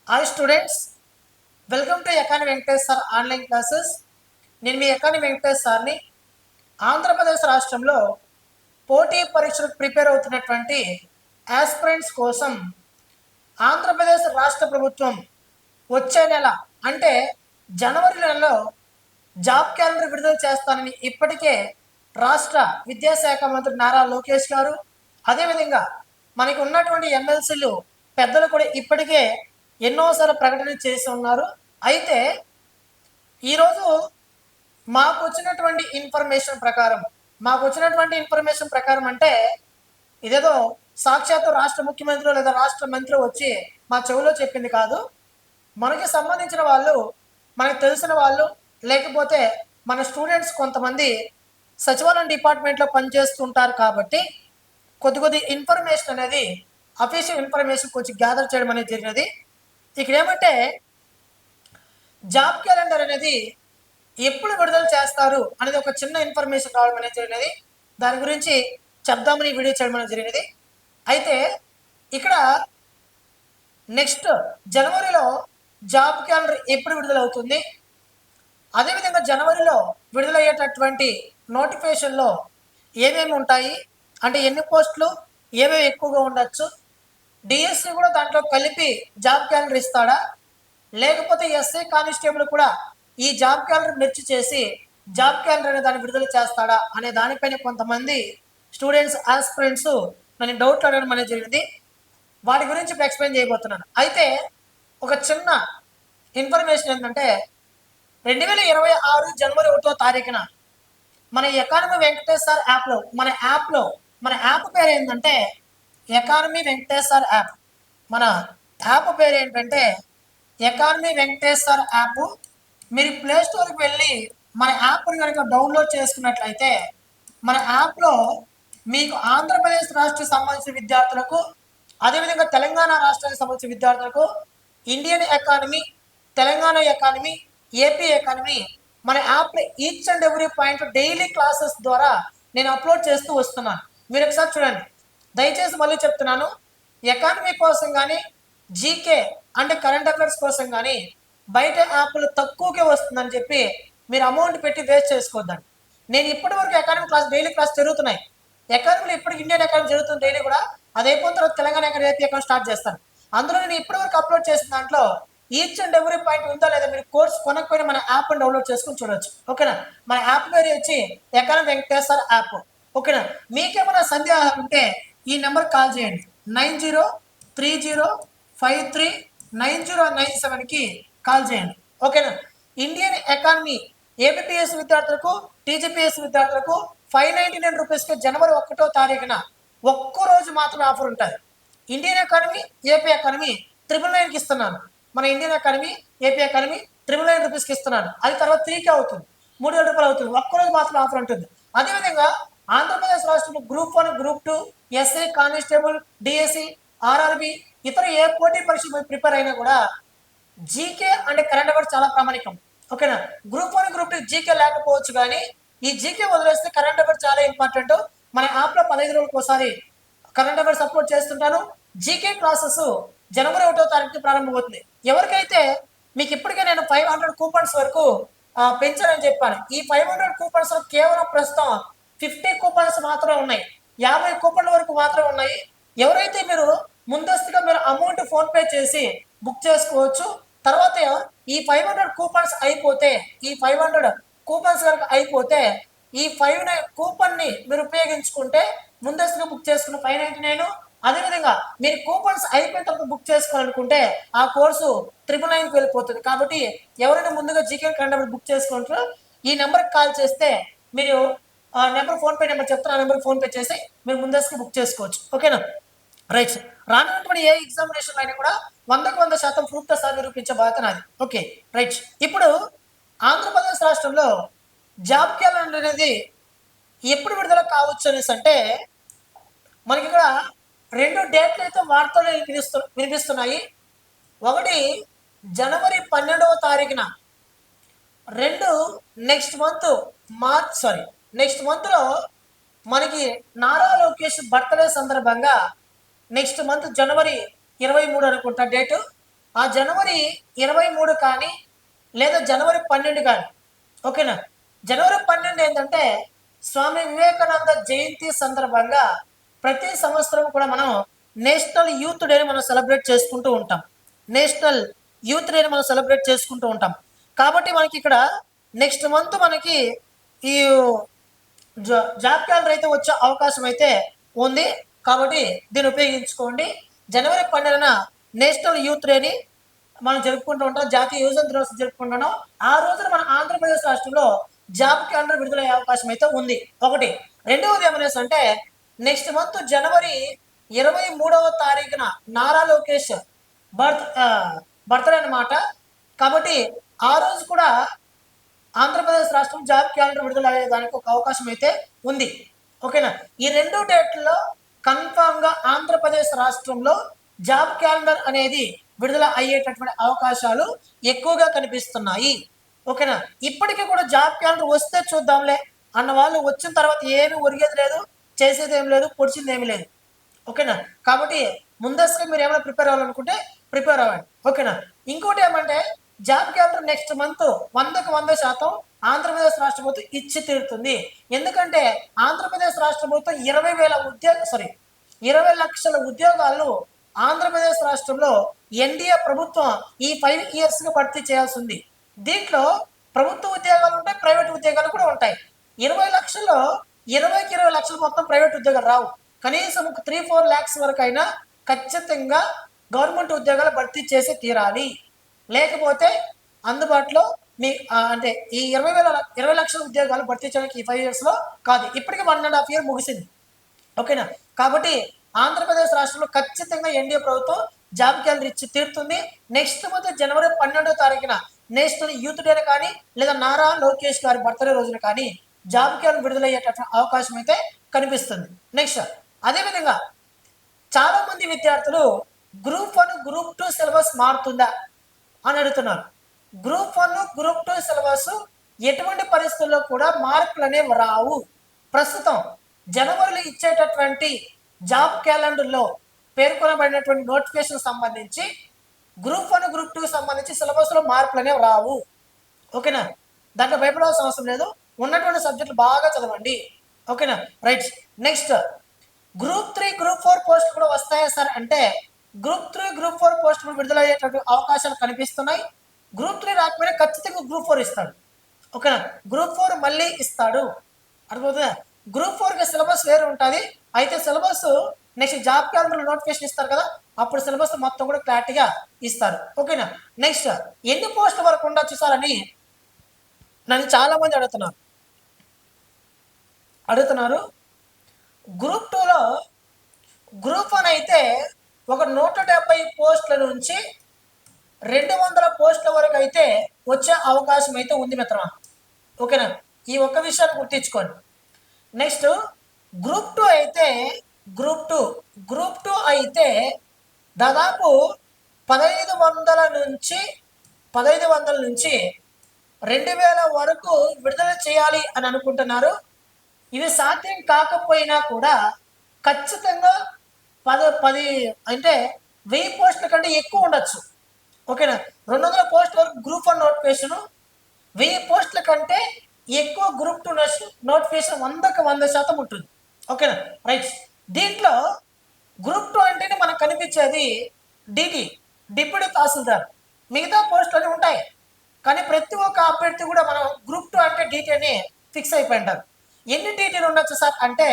Hi students, welcome to economy Venkatesh sir online classes. నేను మీ economy Venkatesh సార్ని. ఆంధ్రప్రదేశ్ రాష్ట్రంలో పోటీ పరీక్షలకు ప్రిపేర్ అవుతున్నటువంటి ఆస్పిరెంట్స్ కోసం ఆంధ్రప్రదేశ్ రాష్ట్ర ప్రభుత్వం వచ్చే నెల అంటే జనవరి నెలలో జాబ్ క్యాలెండర్ విడుదల చేస్తానని ఇప్పటికే రాష్ట్ర విద్యాశాఖ మంత్రి నారా లోకేష్ గారు, అదేవిధంగా మనకి ఉన్నటువంటి ఎమ్మెల్సీలు పెద్దలు కూడా ఇప్పటికే ఎన్నోసార్లు ప్రకటన చేసి ఉన్నారు. అయితే ఈరోజు మాకు వచ్చినటువంటి ఇన్ఫర్మేషన్ ప్రకారం అంటే ఇదేదో సాక్షాత్తు రాష్ట్ర ముఖ్యమంత్రి లేదా రాష్ట్ర మంత్రి వచ్చి మా చెవిలో చెప్పింది కాదు. మనకి సంబంధించిన వాళ్ళు, మనకు తెలిసిన వాళ్ళు, లేకపోతే మన స్టూడెంట్స్ కొంతమంది సచివాలయం డిపార్ట్మెంట్లో పనిచేస్తుంటారు కాబట్టి కొద్ది ఇన్ఫర్మేషన్ అనేది, అఫీషియల్ ఇన్ఫర్మేషన్ కొంచెం గ్యాదర్ చేయడం అనేది జరిగినది. ఇక్కడ ఏమంటే జాబ్ క్యాలెండర్ అనేది ఎప్పుడు విడుదల చేస్తారు అనేది ఒక చిన్న ఇన్ఫర్మేషన్ రావడం అనేది జరిగినది. దాని గురించి చెప్దామని వీడియో చేయడం అనేది జరిగినది. అయితే ఇక్కడ నెక్స్ట్ జనవరిలో జాబ్ క్యాలెండర్ ఎప్పుడు విడుదలవుతుంది, అదేవిధంగా జనవరిలో విడుదలయ్యేటటువంటి నోటిఫికేషన్లో ఏమేమి ఉంటాయి అంటే ఎన్ని పోస్టులు, ఏమేమి ఎక్కువగా ఉండొచ్చు, డిఎస్సి కూడా దాంట్లో కలిపి జాబ్ క్యాలెండర్ ఇస్తాడా, లేకపోతే ఎస్ఐ కానిస్టేబుల్ కూడా ఈ జాబ్ క్యాలెండర్ మెర్చి చేసి జాబ్ క్యాలెండర్ అనే దాన్ని విడుదల చేస్తాడా అనే దానిపైన కొంతమంది స్టూడెంట్స్ ఆస్పిరెంట్స్ నన్ను డౌట్లు అడగడం అనేది జరిగింది. వాటి గురించి ఇప్పుడు ఎక్స్ప్లెయిన్ చేయబోతున్నాను. అయితే ఒక చిన్న ఇన్ఫర్మేషన్ ఏంటంటే 2026 జనవరి 1వ తారీఖున మన ఎకానమీ వెంకటేష్ సార్ యాప్లో మన యాప్ పేరు ఏంటంటే ఎకానమీ వెంకటేష్ సార్ యాప్. మన యాప్ పేరు ఏంటంటే ఎకానమీ వెంకటేష్ సార్ యాప్. మీరు ప్లే స్టోర్కి వెళ్ళి మన యాప్ని కనుక డౌన్లోడ్ చేసుకున్నట్లయితే మన యాప్లో మీకు ఆంధ్రప్రదేశ్ రాష్ట్రానికి సంబంధించిన విద్యార్థులకు, అదేవిధంగా తెలంగాణ రాష్ట్రానికి సంబంధించిన విద్యార్థులకు Indian economy, Telangana economy, AP economy మన యాప్లో each and every point daily classes ద్వారా నేను అప్లోడ్ చేస్తూ వస్తున్నాను. మీరు ఒకసారి చూడండి. దయచేసి మళ్ళీ చెప్తున్నాను, ఎకానమీ కోసం కానీ, జీకే అంటే కరెంట్ అఫైర్స్ కోసం కానీ బయట యాప్లు తక్కువకే వస్తుందని చెప్పి మీరు అమౌంట్ పెట్టి వేస్ట్ చేసుకోవద్దండి. నేను ఇప్పటి వరకు ఎకానమీ క్లాస్, డైలీ క్లాస్ జరుగుతున్నాయి. ఎకానమీలో ఇప్పటికి ఇండియన్ ఎకానమీ జరుగుతుంది డైలీ కూడా. అది అయిపోయిన తర్వాత Telangana economy, AP economy start చేస్తాను. అందులో నేను ఇప్పటి వరకు అప్లోడ్ చేసిన దాంట్లో ఈచ్ అండ్ ఎవ్రీ పాయింట్ ఉందా లేదా మీరు కోర్స్ కొనకపోయినా మన యాప్ని డౌన్లోడ్ చేసుకుని చూడొచ్చు. ఓకేనా? మన యాప్ పేరు వచ్చి ఎకానమీ వెంకటేష్ సార్ యాప్. ఓకేనా? మీకేమైనా సందేహాలు ఉంటే ఈ నెంబర్ కాల్ చేయండి. 9030539097కి కాల్ చేయండి. ఓకేనా? ఇండియన్ ఎకానమీ ఏబిపిఎస్ విద్యార్థులకు, టీజీపీఎస్ విద్యార్థులకు 599 రూపీస్కి జనవరి 1వ తారీఖున ఒక్కరోజు మాత్రమే ఆఫర్ ఉంటుంది. ఇండియన్ ఎకానమీ, ఏపీ ఎకానమీ 999కి ఇస్తున్నాను. మన ఇండియన్ ఎకానమీ, ఏపీ ఎకానమీ 999 రూపీస్కి ఇస్తున్నాను. అది తర్వాత 3K అవుతుంది, 3000 రూపాయలు అవుతుంది. ఒక్కరోజు మాత్రం ఆఫర్ ఉంటుంది. అదేవిధంగా ఆంధ్రప్రదేశ్ రాష్ట్రంలో group 1, group 2, SI constable, DSC, RRB ఇతర ఏ పోటీ పరీక్ష ప్రిపేర్ అయినా కూడా జీకే అంటే కరెంట్ అఫైర్స్ చాలా ప్రామాణికం. ఓకేనా? గ్రూప్ 1, గ్రూప్ 2 జీకే లేకపోవచ్చు, కానీ ఈ జీకే వదిలేస్తే కరెంట్ అఫైర్స్ చాలా ఇంపార్టెంట్. మన యాప్లో 15 రోజులకు ఒకసారి కరెంట్ అఫైర్స్ అప్లోడ్ చేస్తుంటాను. జీకే క్లాసెస్ జనవరి 1వ తారీఖు ప్రారంభమవుతుంది. ఎవరికైతే మీకు ఇప్పటికే నేను 500 కూపన్స్ వరకు పెంచాలని చెప్పాను. ఈ 500 కూపన్స్ కేవలం ప్రస్తుతం 50 కూపన్స్ మాత్రమే ఉన్నాయి, 50 కూపన్ల వరకు మాత్రమే ఉన్నాయి. ఎవరైతే మీరు ముందస్తుగా మీరు అమౌంట్ ఫోన్పే చేసి బుక్ చేసుకోవచ్చు. తర్వాత ఈ 500 కూపన్స్ అయిపోతే, ఈ 500 కూపన్స్ కనుక అయిపోతే ఈ 5 కూపన్ని మీరు ఉపయోగించుకుంటే ముందస్తుగా బుక్ చేసుకున్న 599, అదేవిధంగా మీరు కూపన్స్ అయిపోయిన తర్వాత బుక్ చేసుకోవాలనుకుంటే ఆ కోర్సు 999కి వెళ్ళిపోతుంది. కాబట్టి ఎవరైనా ముందుగా జీకే కరెంట్ బుక్ చేసుకుంటారో ఈ నెంబర్కి కాల్ చేస్తే మీరు నెంబర్, ఫోన్పే నెంబర్ చెప్తాను, ఆ నెంబర్కి ఫోన్పే చేసి మీరు ముందస్తుగా బుక్ చేసుకోవచ్చు. ఓకేనా? రైట్. రానున్నటువంటి ఏ ఎగ్జామినేషన్ అయినా కూడా 100కు 100% ప్రూఫ్తో సహా నిరూపించే బాధ్యత నాది. Okay, right. ఇప్పుడు ఆంధ్రప్రదేశ్ రాష్ట్రంలో జాబ్ క్యాలెండర్ అనేది ఎప్పుడు విడుదల కావచ్చు అనేసి అంటే మనకి ఇక్కడ 2 డేట్లు అయితే వార్తలు వినిపిస్తున్నాయి. ఒకటి జనవరి 12వ తారీఖున, 2 నెక్స్ట్ మంత్లో మనకి నారా లోకేష్ బర్త్డే సందర్భంగా నెక్స్ట్ మంత్ జనవరి 23 అనుకుంటా డేటు. ఆ జనవరి 23 కానీ లేదా జనవరి 12 కానీ, ఓకేనా. జనవరి 12 ఏంటంటే స్వామి వివేకానంద జయంతి సందర్భంగా ప్రతి సంవత్సరం కూడా మనం నేషనల్ యూత్ డేని మనం సెలబ్రేట్ చేసుకుంటూ ఉంటాం. నేషనల్ యూత్ డేని మనం సెలబ్రేట్ చేసుకుంటూ ఉంటాం. కాబట్టి మనకి ఇక్కడ నెక్స్ట్ మంత్ మనకి ఈ జాబ్ క్యాలెండర్ అయితే వచ్చే అవకాశం అయితే ఉంది. కాబట్టి దీన్ని ఉపయోగించుకోండి. జనవరి 12న నేషనల్ యూత్ డేని మనం జరుపుకుంటూ ఉంటాం. జాతీయ యువజన దినోత్సవం జరుపుకుంటున్నాం. ఆ రోజున మన ఆంధ్రప్రదేశ్ రాష్ట్రంలో జాబ్ క్యాలెండర్ విడుదలయ్యే అవకాశం అయితే ఉంది. ఒకటి. రెండవది ఏమనేసి అంటే నెక్స్ట్ మంత్ జనవరి 23వ తారీఖున నారా లోకేష్ బర్త్డే అనమాట. కాబట్టి ఆ రోజు కూడా ఆంధ్రప్రదేశ్ రాష్ట్రం జాబ్ క్యాలెండర్ విడుదల అయ్యేదానికి ఒక అవకాశం అయితే ఉంది. ఓకేనా. ఈ రెండు డేట్లలో కన్ఫామ్గా ఆంధ్రప్రదేశ్ రాష్ట్రంలో జాబ్ క్యాలెండర్ అనేది విడుదల అయ్యేటటువంటి అవకాశాలు ఎక్కువగా కనిపిస్తున్నాయి. ఓకేనా. ఇప్పటికీ కూడా జాబ్ క్యాలెండర్ వస్తే చూద్దాంలే అన్న వాళ్ళు వచ్చిన తర్వాత ఏమీ ఒరిగేది లేదు, చేసేది ఏమి లేదు, పొడిచింది ఏమి లేదు. ఓకేనా. కాబట్టి ముందస్తుగా మీరు ఏమైనా ప్రిపేర్ అవ్వాలనుకుంటే ప్రిపేర్ అవ్వండి. ఓకేనా. ఇంకోటి ఏమంటే job calendar next month 100% Andhra Pradesh రాష్ట్ర ప్రభుత్వం ఇచ్చి తీరుతుంది. ఎందుకంటే ఆంధ్రప్రదేశ్ రాష్ట్ర ప్రభుత్వం 20 లక్షల ఉద్యోగాలు ఆంధ్రప్రదేశ్ రాష్ట్రంలో ఎన్డీఏ ప్రభుత్వం ఈ 5 ఇయర్స్గా భర్తీ చేయాల్సి ఉంది. దీంట్లో ప్రభుత్వ ఉద్యోగాలు ఉంటాయి, ప్రైవేట్ ఉద్యోగాలు కూడా ఉంటాయి. 20 లక్షల్లో 20 లక్షలు మొత్తం ప్రైవేట్ ఉద్యోగాలు రావు. కనీసం 3-4 లాక్స్ వరకు అయినా ఖచ్చితంగా గవర్నమెంట్ ఉద్యోగాలు భర్తీ చేసి తీరాలి. లేకపోతే అందుబాటులో మీ అంటే ఈ 20 లక్షల ఉద్యోగాలు భర్తీ చేయడానికి ఈ 5 ఇయర్స్లో కాదు. ఇప్పటికీ 1.5 ఇయర్ ముగిసింది. ఓకేనా. కాబట్టి ఆంధ్రప్రదేశ్ రాష్ట్రంలో ఖచ్చితంగా ఎన్డీఏ ప్రభుత్వం జాబ్ క్యాలెండర్ ఇచ్చి తీరుతుంది. నెక్స్ట్ మంత్ జనవరి 12వ తారీఖున నేషనల్ యూత్ డే కానీ లేదా నారా లోకేష్ గారి బర్త్డే రోజున కానీ జాబ్ క్యాలెండర్ విడుదలయ్యేటటువంటి అవకాశం అయితే కనిపిస్తుంది. నెక్స్ట్ అదేవిధంగా చాలా మంది విద్యార్థులు గ్రూప్ 1 గ్రూప్ 2 సిలబస్ మారుతుందా అని అడుగుతున్నారు. గ్రూప్ 1 గ్రూప్ 2 సిలబస్ ఎటువంటి పరిస్థితుల్లో కూడా మార్పులు అనేవి రావు. ప్రస్తుతం జనవరిలో ఇచ్చేటటువంటి జాబ్ క్యాలెండర్లో పేర్కొనబడినటువంటి నోటిఫికేషన్ సంబంధించి గ్రూప్ 1 గ్రూప్ 2 సంబంధించి సిలబస్లో మార్పులు అనేవి రావు. ఓకేనా. దాంట్లో భయపడాల్సిన అవసరం లేదు. ఉన్నటువంటి సబ్జెక్టులు బాగా చదవండి. ఓకేనా. రైట్. నెక్స్ట్ గ్రూప్ 3 గ్రూప్ 4 పోస్టులు కూడా వస్తాయా సార్ అంటే గ్రూప్ 3 గ్రూప్ 4 పోస్టులు విడుదలయ్యేటటువంటి అవకాశాలు కనిపిస్తున్నాయి. గ్రూప్ 3 రాకపోయినా ఖచ్చితంగా గ్రూప్ 4 ఇస్తాడు. ఓకేనా. గ్రూప్ 4 మళ్ళీ ఇస్తాడు. అర్థమవుతుందా. గ్రూప్ 4కి సిలబస్ వేరు ఉంటుంది. అయితే syllabus next job calendar notification ఇస్తారు కదా, అప్పుడు సిలబస్ మొత్తం కూడా క్లారిటీగా ఇస్తారు. ఓకేనా. నెక్స్ట్ ఎన్ని పోస్టుల వరకు ఉండొచ్చు సార్ అని నన్ను చాలా మంది అడుగుతున్నారు. గ్రూప్ 2లో గ్రూప్ 1 అయితే ఒక 170 పోస్టుల నుంచి 200 పోస్టుల వరకు అయితే వచ్చే అవకాశం అయితే ఉంది మిత్రమా. ఓకేనా. ఈ ఒక్క విషయాన్ని గుర్తించుకోండి. నెక్స్ట్ గ్రూప్ 2 అయితే గ్రూప్ 2 అయితే దాదాపు 1500 నుంచి 2000 వరకు విడుదల చేయాలి అని అనుకుంటున్నారు. ఇవి సాధ్యం కాకపోయినా కూడా ఖచ్చితంగా 10 అంటే 1000 పోస్టుల కంటే ఎక్కువ ఉండొచ్చు. ఓకేనా. 200 పోస్టుల వరకు గ్రూప్ 1 నోటిఫికేషన్, 1000 పోస్టుల కంటే ఎక్కువ గ్రూప్ 2 నోటిఫికేషన్ 100% ఉంటుంది. ఓకేనా. రైట్. దీంట్లో గ్రూప్ 2 అంటేనే మనకు కనిపించేది డిప్యూటీ తహసీల్దార్. మిగతా పోస్టులు ఉంటాయి కానీ ప్రతి ఒక్క అభ్యర్థి కూడా మనం గ్రూప్ 2 అంటే డీటీ అని ఫిక్స్ అయిపోయి ఉంటారు. ఎన్ని డీటీలు ఉండొచ్చు సార్ అంటే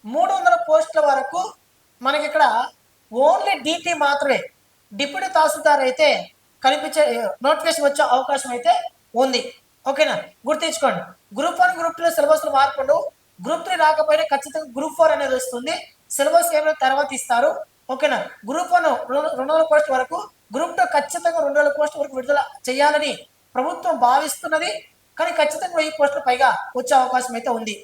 300 పోస్టుల వరకు మనకి ఇక్కడ ఓన్లీ డీటీ మాత్రమే. డిప్యూటీ తహసీల్దార్ అయితే కనిపించే నోటిఫికేషన్ వచ్చే అవకాశం అయితే ఉంది. ఓకేనా. గుర్తించుకోండి. గ్రూప్ 1 గ్రూప్ 2 సిలబస్లు మార్పుండు. గ్రూప్ 3 రాకపోయినా ఖచ్చితంగా గ్రూప్ 4 అనేది వస్తుంది. సిలబస్ ఏమైనా తర్వాత ఇస్తారు. ఓకేనా. గ్రూప్ 1 200 పోస్టుల వరకు, గ్రూప్ 2 ఖచ్చితంగా 200 పోస్టుల వరకు విడుదల చేయాలని ప్రభుత్వం భావిస్తున్నది. కానీ ఖచ్చితంగా 1000 పోస్టుల పైగా వచ్చే అవకాశం అయితే ఉంది.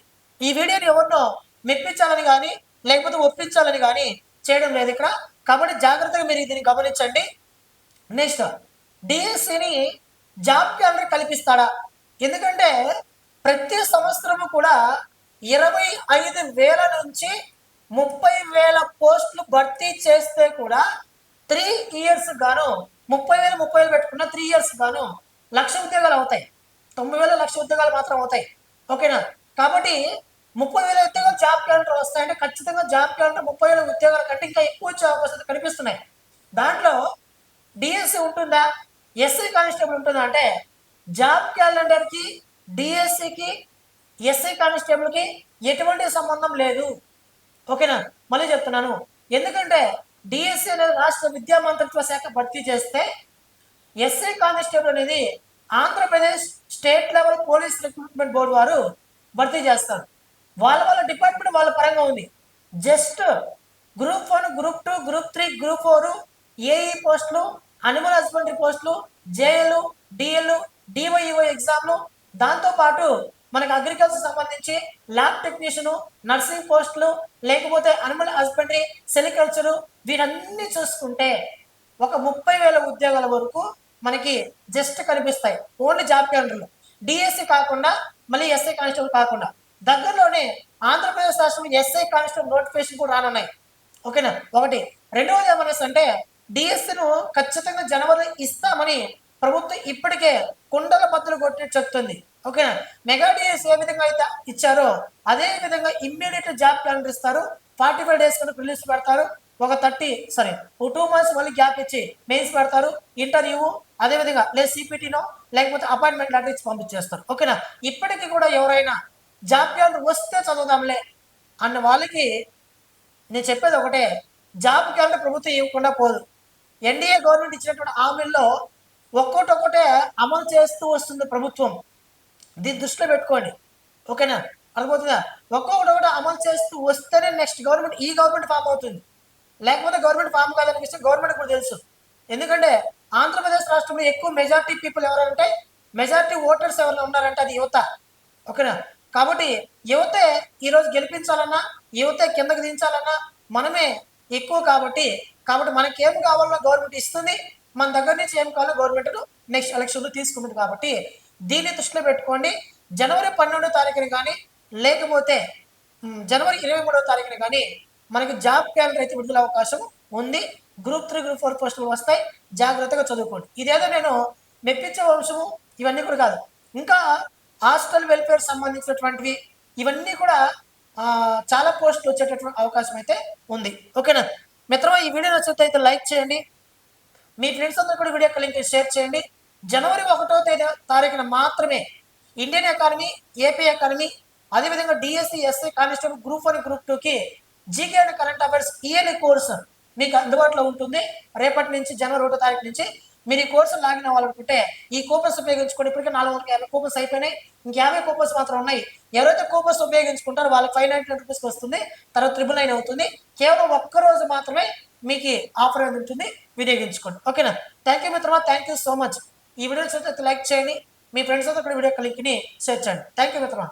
ఈ వీడియోని ఎవరినో మెప్పించాలని కానీ లేకపోతే ఒప్పించాలని కానీ చేయడం లేదు ఇక్కడ. కాబట్టి జాగ్రత్తగా మీరు దీన్ని గమనించండి. నెక్స్ట్ డిఎస్సిని జాబ్ క్యాలెండర్ కల్పిస్తాడా? ఎందుకంటే ప్రతి సంవత్సరము కూడా 25,000 నుంచి 30,000 పోస్టులు భర్తీ చేస్తే కూడా 3 ఇయర్స్ గాను 30,000 పెట్టుకున్న 3 ఇయర్స్ గాను 1,00,000 ఉద్యోగాలు అవుతాయి. 9,000 1,00,000 ఉద్యోగాలు మాత్రం అవుతాయి. ఓకేనా? కాబట్టి 30,000 ఉద్యోగాలు జాబ్ క్యాలెండర్ వస్తాయంటే ఖచ్చితంగా జాబ్ క్యాలెండర్ 30,000 ఉద్యోగాల కంటే ఇంకా ఎక్కువ వచ్చే అవకాశాలు కనిపిస్తున్నాయి. దాంట్లో డిఎస్సి ఉంటుందా, ఎస్ఐ కానిస్టేబుల్ ఉంటుందా అంటే జాబ్ క్యాలెండర్కి, డిఎస్సికి, ఎస్ఐ కానిస్టేబుల్కి ఎటువంటి సంబంధం లేదు. ఓకేనా? మళ్ళీ చెప్తున్నాను, ఎందుకంటే డిఎస్సి అనేది రాష్ట్ర విద్యా మంత్రిత్వ శాఖ భర్తీ చేస్తే ఎస్ఐ కానిస్టేబుల్ అనేది Andhra Pradesh state level police recruitment board వారు భర్తీ చేస్తారు. వాళ్ళ డిపార్ట్మెంట్ వాళ్ళ పరంగా ఉంది. Just group 1, group 2, group 3, group 4 AE పోస్టులు, అనిమల్ హస్బెండరీ పోస్టులు, జేఎల్, డిఎల్, డివైఈఓ ఎగ్జామ్లు, దాంతోపాటు మనకి అగ్రికల్చర్ సంబంధించి ల్యాబ్ టెక్నీషియన్, నర్సింగ్ పోస్టులు, లేకపోతే అనిమల్ హస్బెండరీ, సెరికల్చరు, వీరన్నీ చూసుకుంటే ఒక 30,000 ఉద్యోగాల వరకు మనకి జస్ట్ కనిపిస్తాయి ఓన్లీ జాబ్ క్యాలెండర్లో. డిఎస్సి కాకుండా, మళ్ళీ ఎస్ఐ కానిస్టేబుల్ కాకుండా దగ్గరలోనే ఆంధ్రప్రదేశ్ రాష్ట్రంలో ఎస్ఐ కానిస్టేబుల్ నోటిఫికేషన్ కూడా రానున్నాయి. ఓకేనా? ఒకటి. రెండవది ఏమనేసి అంటే డిఎస్సిను ఖచ్చితంగా జనవరి ఇస్తామని ప్రభుత్వం ఇప్పటికే కుండల బద్దలు కొట్టి చెప్తుంది. ఓకేనా? మెగా డిఎస్ ఏ విధంగా అయితే ఇచ్చారో అదే విధంగా ఇమ్మీడియట్ జాబ్ క్యాలెండర్ ఇస్తారు. 45 డేస్ కన్నా రిలీజ్ పెడతారు. ఒక 2 months మళ్ళీ గ్యాప్ ఇచ్చి మెయిన్స్ పెడతారు, ఇంటర్వ్యూ, అదేవిధంగా లేదు సిపిటీనో లేకపోతే అపాయింట్మెంట్ లెటర్ ఇచ్చి పంపించేస్తారు. ఓకేనా? ఇప్పటికీ కూడా ఎవరైనా జాబ్ క్యాలెండర్ వస్తే చదువుదాంలే అన్న వాళ్ళకి నేను చెప్పేది ఒకటే, జాబ్ క్యాలెండర్ ప్రభుత్వం ఇవ్వకుండా పోదు. ఎన్డీఏ గవర్నమెంట్ ఇచ్చినటువంటి హామీల్లో ఒక్కొక్కటే అమలు చేస్తూ వస్తుంది ప్రభుత్వం. దీన్ని దృష్టిలో పెట్టుకోండి. ఓకేనా? అర్థమవుతుందా? ఒక్కొక్కటి అమలు చేస్తూ వస్తేనే నెక్స్ట్ గవర్నమెంట్ ఈ గవర్నమెంట్ ఫామ్ అవుతుంది. లేకపోతే గవర్నమెంట్ ఫామ్ కాదని విషయం గవర్నమెంట్ కూడా తెలుసు. ఎందుకంటే ఆంధ్రప్రదేశ్ రాష్ట్రంలో ఎక్కువ మెజార్టీ పీపుల్ ఎవరంటే, మెజార్టీ ఓటర్స్ ఎవరైనా ఉన్నారంటే అది యువత. ఓకేనా? కాబట్టి యువతే ఈరోజు గెలిపించాలన్నా, యువతే కిందకి దించాలన్నా మనమే ఎక్కువ. కాబట్టి మనకి ఏం కావాలన్నా గవర్నమెంట్ ఇస్తుంది. మన దగ్గర నుంచి ఏం కావాలో గవర్నమెంట్ నెక్స్ట్ ఎలక్షన్లో తీసుకుంటుంది. కాబట్టి దీన్ని దృష్టిలో పెట్టుకోండి. జనవరి 12వ తారీఖున కానీ, లేకపోతే జనవరి 23వ తారీఖున కానీ మనకి జాబ్ క్యాలెండర్ అయితే విడుదల అవకాశం ఉంది. గ్రూప్ 3, గ్రూప్ 4 పోస్టులు వస్తాయి. జాగ్రత్తగా చదువుకోండి. ఇదేదో నేను మెప్పించే వంశము ఇవన్నీ కూడా కాదు. ఇంకా హాస్టల్ వెల్ఫేర్ సంబంధించినటువంటివి ఇవన్నీ కూడా చాలా పోస్టులు వచ్చేటటువంటి అవకాశం అయితే ఉంది. ఓకేనా మిత్రమా? ఈ వీడియో నచ్చితే లైక్ చేయండి. మీ ఫ్రెండ్స్ అందరూ కూడా వీడియో లింక్ షేర్ చేయండి. జనవరి 1వ తారీఖున మాత్రమే ఇండియన్ ఎకానమీ, ఏపీ ఎకానమీ, అదేవిధంగా DSC, SI constable, group 1, group 2కి GK and current affairs yearly course మీకు అందుబాటులో ఉంటుంది. రేపటి నుంచి జనవరి 1వ తారీఖు నుంచి మీరు ఈ కోర్సు లాగిన్ అవ్వాలనుకుంటే ఈ కూపన్స్ ఉపయోగించుకోండి. ఇప్పటికే 450 కూపన్స్ అయిపోయినాయి. ఇంక 50 కూపన్స్ మాత్రం ఉన్నాయి. ఎవరైతే కూపన్స్ ఉపయోగించుకుంటారో వాళ్ళకి 599 రూపీస్కి వస్తుంది. తర్వాత 999 అవుతుంది. కేవలం ఒక్కరోజు మాత్రమే మీకు ఆఫర్ అనేది ఉంటుంది. వినియోగించుకోండి. ఓకేనా? థ్యాంక్ యూ మిత్రమా. Thank you so much. ఈ వీడియో లైక్ చేయండి. మీ ఫ్రెండ్స్ తో కూడా వీడియో లింక్ని షేర్ చేయండి. థ్యాంక్ యూ మిత్రమా.